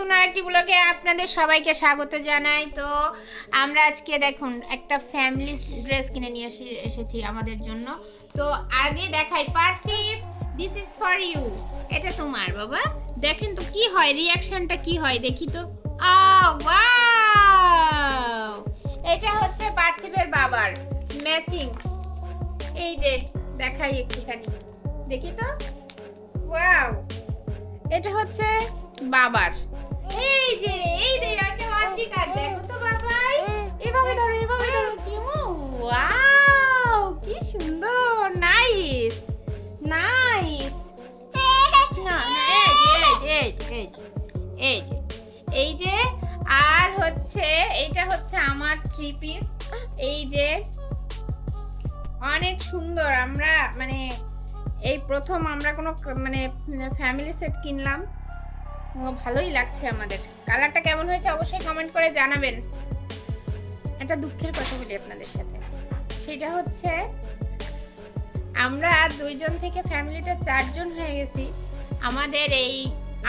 নতুন আরেকটি ব্লগে আপনাদের সবাইকে স্বাগত জানাই। তো আমরা আজকে দেখুন একটা ফ্যামিলি ড্রেস কিনে নিয়ে এসেছি আমাদের জন্য। তো আগে দেখাই পার্থিব, দিস ইজ ফর ইউ। এটা তোমার বাবা, দেখেন তো কি হয়, রিয়াকশনটা কি হয় দেখি তো। ওয়াও, এটা হচ্ছে পার্থিবের বাবার ম্যাচিং। এই যে দেখাই একটুখানি, দেখি তো। ওয়াও, এটা হচ্ছে বাবার। এই যে একটা অধিকার, দেখো তো বাবাই, এভাবে ধরো কি। ওয়াও, কি সুন্দর, নাইস নাইস। না এই যে আর হচ্ছে এইটা হচ্ছে আমার 3 পিস। এই যে অনেক সুন্দর। আমরা মানে এই প্রথম আমরা কোনো মানে ফ্যামিলি সেট কিনলাম, ভালোই লাগছে আমাদের। কালারটা কেমন হয়েছে অবশ্যই কমেন্ট করে জানাবেন। একটা দুঃখের কথা বলি আপনাদের সাথে, সেটা হচ্ছে আমরা 2 জন থেকে ফ্যামিলিতে 4 জন হয়ে গেছি। আমাদের এই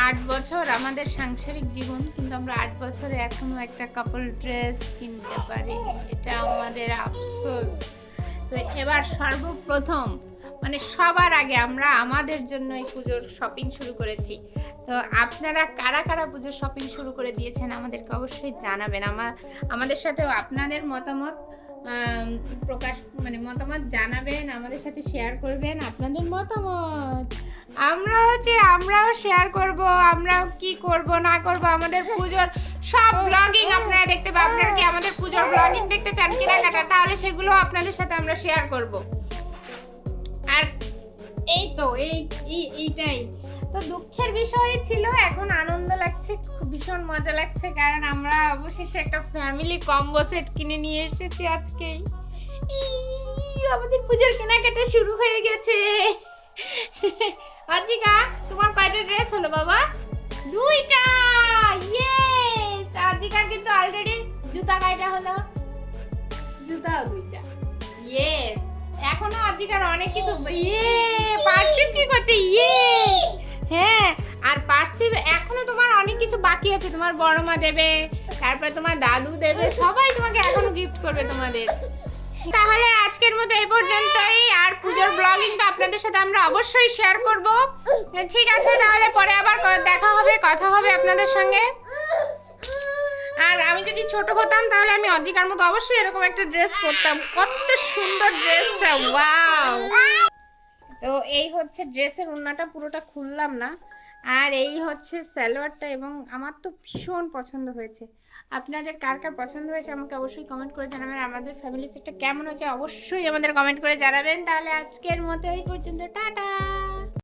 8 বছর আমাদের সাংসারিক জীবন, কিন্তু আমরা 8 বছরে এখনো একটা কাপল ড্রেস কিনতে পারিনি। এটা আমাদের আফসোস। তো এবার সর্বপ্রথম মানে সবার আগে আমরা আমাদের জন্য এই পুজোর শপিং শুরু করেছি। তো আপনারা কারা কারা পুজোর শপিং শুরু করে দিয়েছেন আমাদেরকে অবশ্যই জানাবেন। আমাদের সাথেও আপনাদের মতামত প্রকাশ মানে মতামত জানাবেন, আমাদের সাথে শেয়ার করবেন আপনাদের মতামত। আমরাও শেয়ার করব, আমরাও কি করব না করব আমাদের পুজোর সব ব্লগিং আপনারা দেখতে পাবেন। আপনারা কি আমাদের পুজোর ব্লগিং দেখতে চান কেনাকাটা, তাহলে সেগুলো আপনাদের সাথে আমরা শেয়ার করব। আর এই তো এইটাই তো দুঃখের বিষয় ছিল, এখন আনন্দ লাগছে, ভীষণ মজা লাগছে, কারণ আমরা অবশেষে একটা ফ্যামিলি কম্বো সেট কিনে নিয়ে এসেছি আজকেই। আমাদের পূজার কেনাকাটা শুরু হয়ে গেছে। অর্জিকা, তোমার কয়টা ড্রেস হলো বাবা? 2টা। ইয়েস, অর্জিকার কিন্তু অলরেডি জুতা কয়টা হলো? জুতাও 2টা। ইয়েস, এখনো অর্জিকার অনেক কিছু। পার্থিব কি করছে? হ্যাঁ, আর পার্থিব এখনো তোমার অনেক কিছু বাকি আছে। তোমার বড় মা দেবে, তারপরে তোমার দাদু দেবে, সবাই তোমাকে এখনো গিফট করবে তোমাদের। তাহলে আজকের মতো এই পর্যন্তই। আর পুজোর ব্লগিং তো আপনাদের সাথে আমরা অবশ্যই শেয়ার করব। ঠিক আছে, তাহলে পরে আবার দেখা হবে, কথা হবে আপনাদের সঙ্গে। আর আমি যদি ছোট হতাম তাহলে আমি অজিকার মতো অবশ্যই এরকম একটা ড্রেস পরতাম। কত সুন্দর ড্রেসটা, ওয়াও। তো এই হচ্ছে ড্রেসের ওড়নাটা, পুরোটা খুললাম না। আর এই হচ্ছে সালোয়ারটা, এবং আমার তো ভীষণ পছন্দ হয়েছে। আপনাদের কার কার পছন্দ হয়েছে আমাকে অবশ্যই কমেন্ট করে জানাবেন। আমাদের ফ্যামিলি সেটটা কেমন হয়েছে অবশ্যই আমাদের কমেন্ট করে জানাবেন। তাহলে আজকের মতো এই পর্যন্ত, টাটা।